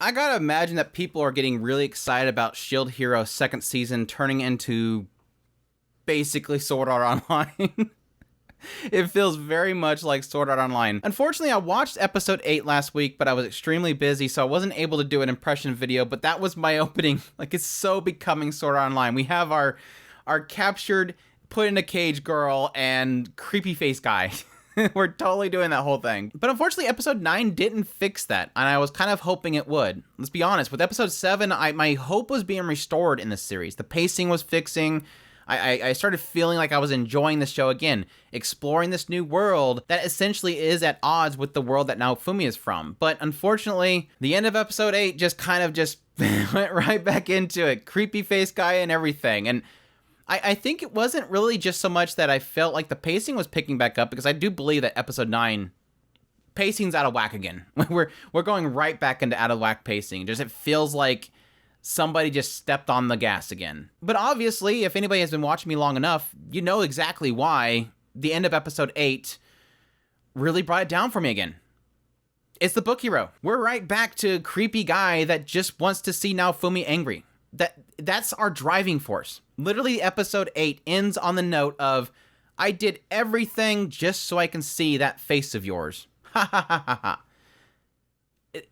I gotta imagine that people are getting really excited about Shield Hero second season turning into basically Sword Art Online. It feels very much like Sword Art Online. Unfortunately, I watched episode 8 last week, but I was extremely busy, so I wasn't able to do an impression video, but that was my opening. Like, it's so becoming Sword Art Online. We have our captured, put in a cage girl, and creepy face guy. We're totally doing that whole thing. But unfortunately, episode 9 didn't fix that, and I was kind of hoping it would. Let's be honest, with episode 7, my hope was being restored in this series. The pacing was fixing. I started feeling like I was enjoying the show again, exploring this new world that essentially is at odds with the world that Naofumi is from. But unfortunately, the end of episode 8 just kind of just went right back into it. Creepy face guy and everything. And I think it wasn't really just so much that I felt like the pacing was picking back up, because I do believe that episode 9 pacing's out of whack again. We're going right back into out of whack pacing. Just it feels like somebody just stepped on the gas again. But obviously, if anybody has been watching me long enough, you know exactly why the end of episode 8 really brought it down for me again. It's the book hero. We're right back to creepy guy that just wants to see Naofumi angry. That's our driving force. Literally, episode 8 ends on the note of, I did everything just so I can see that face of yours. Ha ha ha ha ha.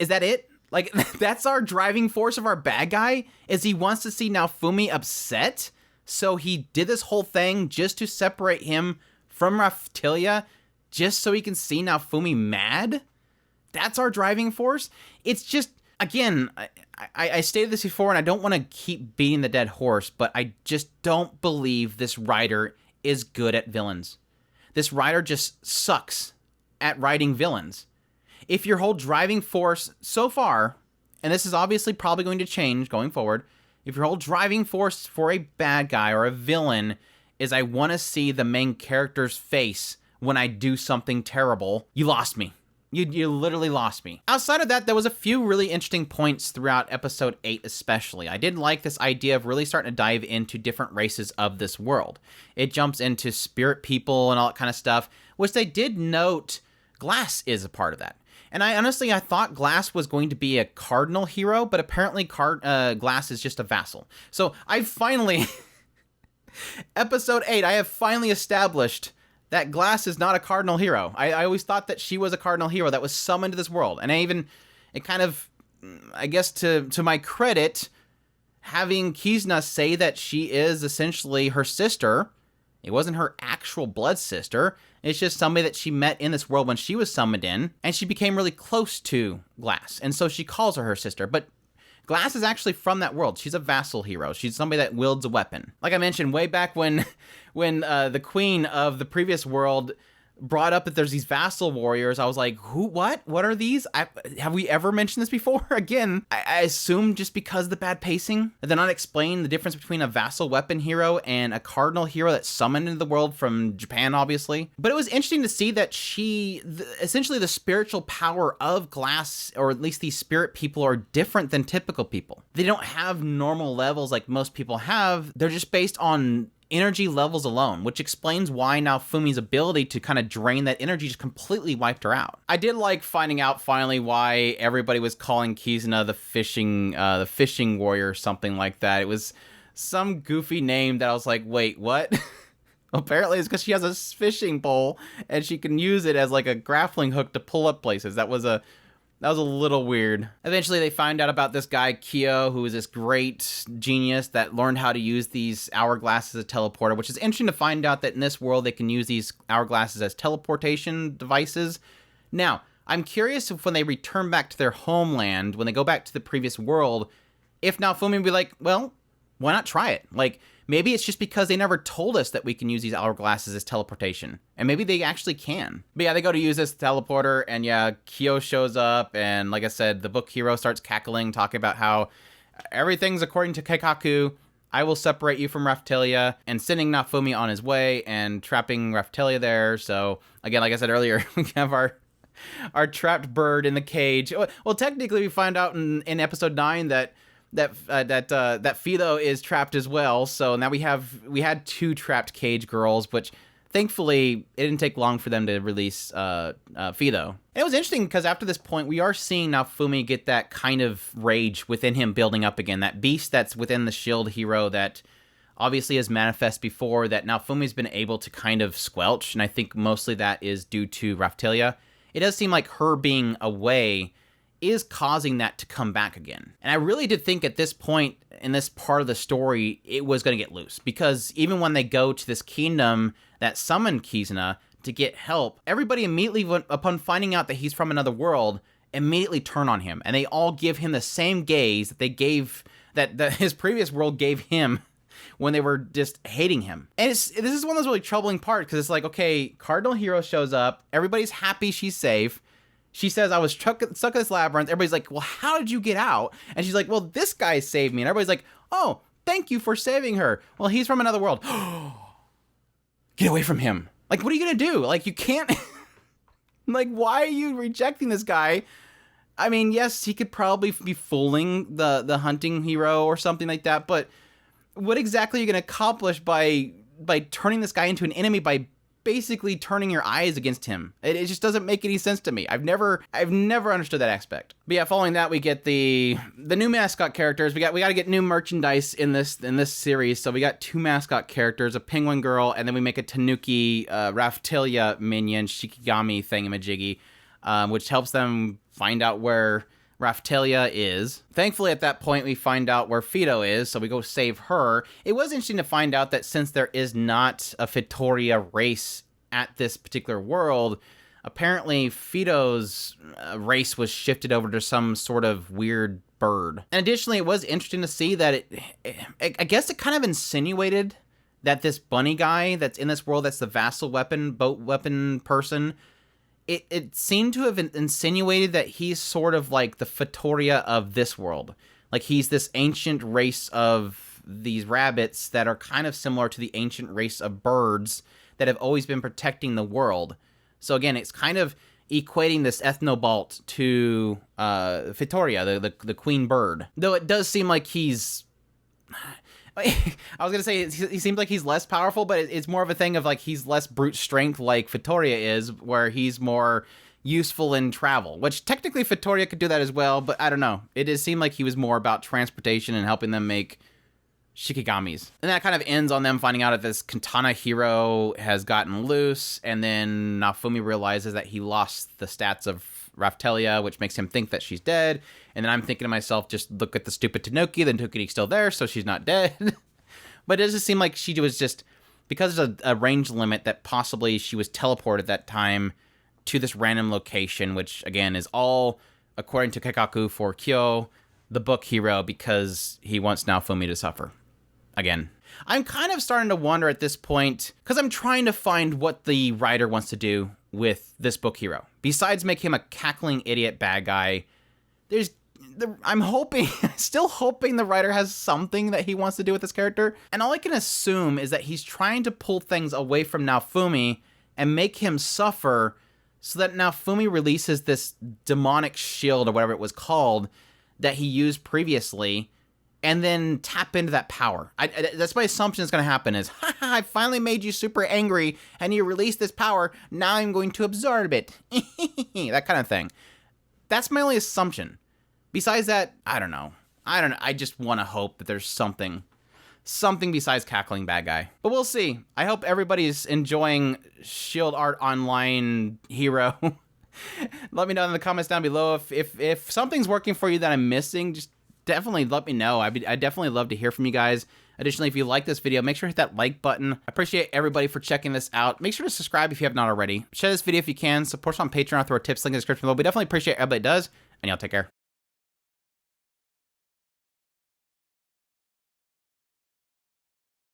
Is that it? Like, that's our driving force of our bad guy? Is he wants to see Naofumi upset? So he did this whole thing just to separate him from Raphtalia, just so he can see Naofumi mad? That's our driving force? It's just, again, I stated this before, and I don't want to keep beating the dead horse, but I just don't believe this writer is good at villains. This writer just sucks at writing villains. If your whole driving force so far, and this is obviously probably going to change going forward, if your whole driving force for a bad guy or a villain is I want to see the main character's face when I do something terrible, you lost me. You literally lost me. Outside of that, there was a few really interesting points throughout episode 8 especially. I did like this idea of really starting to dive into different races of this world. It jumps into spirit people and all that kind of stuff, which they did note Glass is a part of that. And I thought Glass was going to be a cardinal hero, but apparently Glass is just a vassal. So I finally, episode 8, I have finally established that Glass is not a cardinal hero. I always thought that she was a cardinal hero that was summoned to this world. And it kind of, I guess to my credit, having Kizuna say that she is essentially her sister. It wasn't her actual blood sister. It's just somebody that she met in this world when she was summoned in, and she became really close to Glass, and so she calls her sister. But Glass is actually from that world. She's a vassal hero. She's somebody that wields a weapon. Like I mentioned, way back when the queen of the previous world brought up that there's these vassal warriors, I was like, who, what are these? Have we ever mentioned this before? Again, I assume just because of the bad pacing, that they're not explaining the difference between a vassal weapon hero and a cardinal hero that's summoned into the world from Japan, obviously. But it was interesting to see that essentially the spiritual power of Glass, or at least these spirit people, are different than typical people. They don't have normal levels like most people have. They're just based on energy levels alone, which explains why Naofumi's ability to kind of drain that energy just completely wiped her out. I did like finding out finally why everybody was calling Kizuna the fishing warrior or something like that. It was some goofy name that I was like, wait, what? Apparently it's because she has a fishing pole and she can use it as like a grappling hook to pull up places. That was a little weird. Eventually they find out about this guy, Kyo, who is this great genius that learned how to use these hourglasses as a teleporter, which is interesting to find out that in this world they can use these hourglasses as teleportation devices. Now, I'm curious if when they return back to their homeland, when they go back to the previous world, if Naofumi would be like, well, why not try it? Like, maybe it's just because they never told us that we can use these hourglasses as teleportation. And maybe they actually can. But yeah, they go to use this teleporter, and yeah, Kyo shows up, and like I said, the book hero starts cackling, talking about how everything's according to Keikaku. I will separate you from Raphtalia, and sending Naofumi on his way and trapping Raphtalia there. So again, like I said earlier, we have our trapped bird in the cage. Well, technically we find out in episode 9 that Fido is trapped as well. So now we had 2 trapped cage girls, which thankfully, it didn't take long for them to release Fido. And it was interesting because after this point, we are seeing Naofumi get that kind of rage within him building up again. That beast that's within the Shield Hero that obviously has manifest before, that Naofumi's been able to kind of squelch. And I think mostly that is due to Raphtalia. It does seem like her being away is causing that to come back again. And I really did think at this point in this part of the story, it was going to get loose. Because even when they go to this kingdom that summoned Kizuna to get help, everybody immediately, upon finding out that he's from another world, immediately turn on him. And they all give him the same gaze that they gave, that his previous world gave him when they were just hating him. And this is one of those really troubling parts, because it's like, okay, Cardinal Hero shows up, everybody's happy she's safe. She says, I was stuck in this labyrinth. Everybody's like, well, how did you get out? And she's like, well, this guy saved me. And everybody's like, oh, thank you for saving her. Well, he's from another world. Get away from him. Like, what are you going to do? Like, you can't... like, why are you rejecting this guy? I mean, yes, he could probably be fooling the hunting hero or something like that, but what exactly are you going to accomplish by turning this guy into an enemy, by basically turning your eyes against him? It just doesn't make any sense to me. I've never understood that aspect. But yeah, following that, we get the new mascot characters. We got to get new merchandise in this series. So we got 2 mascot characters, a penguin girl, and then we make a Tanuki Raphtalia minion, Shikigami thingamajiggy, which helps them find out where Raphtalia is. Thankfully, at that point, we find out where Fido is, so we go save her. It was interesting to find out that since there is not a Fitoria race at this particular world, apparently Fido's race was shifted over to some sort of weird bird. And additionally, it was interesting to see that I guess it kind of insinuated that this bunny guy that's in this world, that's the vassal weapon, boat weapon person, it seemed to have insinuated that he's sort of like the Fitoria of this world. Like, he's this ancient race of these rabbits that are kind of similar to the ancient race of birds that have always been protecting the world. So again, it's kind of equating this Ethnobalt to Fitoria, the queen bird. Though it does seem like he's... I was going to say, he seems like he's less powerful, but it's more of a thing of, like, he's less brute strength like Fitoria is, where he's more useful in travel, which technically Fitoria could do that as well, but I don't know. It did seem like he was more about transportation and helping them make Shikigamis. And that kind of ends on them finding out that this Katana hero has gotten loose, and then Naofumi realizes that he lost the stats of Raphtalia, which makes him think that she's dead. And then I'm thinking to myself, just look at the stupid Tanuki, the Tanuki's still there, so she's not dead. But it doesn't seem like she was just, because there's a range limit, that possibly she was teleported that time to this random location, which again is all according to Keikaku for Kyo, the book hero, because he wants Naofumi to suffer. Again, I'm kind of starting to wonder at this point, because I'm trying to find what the writer wants to do with this book hero. Besides make him a cackling idiot bad guy, I'm hoping, still hoping the writer has something that he wants to do with this character. And all I can assume is that he's trying to pull things away from Naofumi and make him suffer so that Naofumi releases this demonic shield or whatever it was called that he used previously, and then tap into that power. That's my assumption is going to happen is, haha, I finally made you super angry and you released this power. Now I'm going to absorb it. That kind of thing. That's my only assumption. Besides that, I don't know. I just want to hope that there's something besides cackling bad guy. But we'll see. I hope everybody's enjoying Shield Art Online Hero. Let me know in the comments down below if something's working for you that I'm missing. Just definitely let me know. I'd definitely love to hear from you guys. Additionally, if you like this video, make sure to hit that like button. I appreciate everybody for checking this out. Make sure to subscribe if you have not already. Share this video if you can. Support us on Patreon through our tips link in the description below. We definitely appreciate everybody does. And y'all take care.